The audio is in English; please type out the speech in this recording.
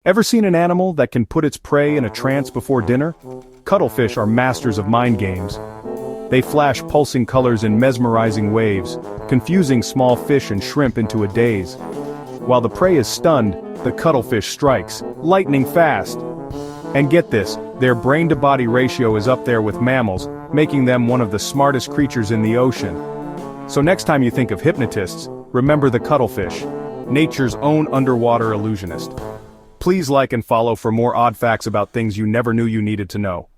Ever seen an animal that can put its prey in a trance before dinner? Cuttlefish are masters of mind games. They flash pulsing colors in mesmerizing waves, confusing small fish and shrimp into a daze. While the prey is stunned, the cuttlefish strikes, lightning fast. And get this, their brain-to-body ratio is up there with mammals, making them one of the smartest creatures in the ocean. So next time you think of hypnotists, remember the cuttlefish, nature's own underwater illusionist. Please like and follow for more odd facts about things you never knew you needed to know.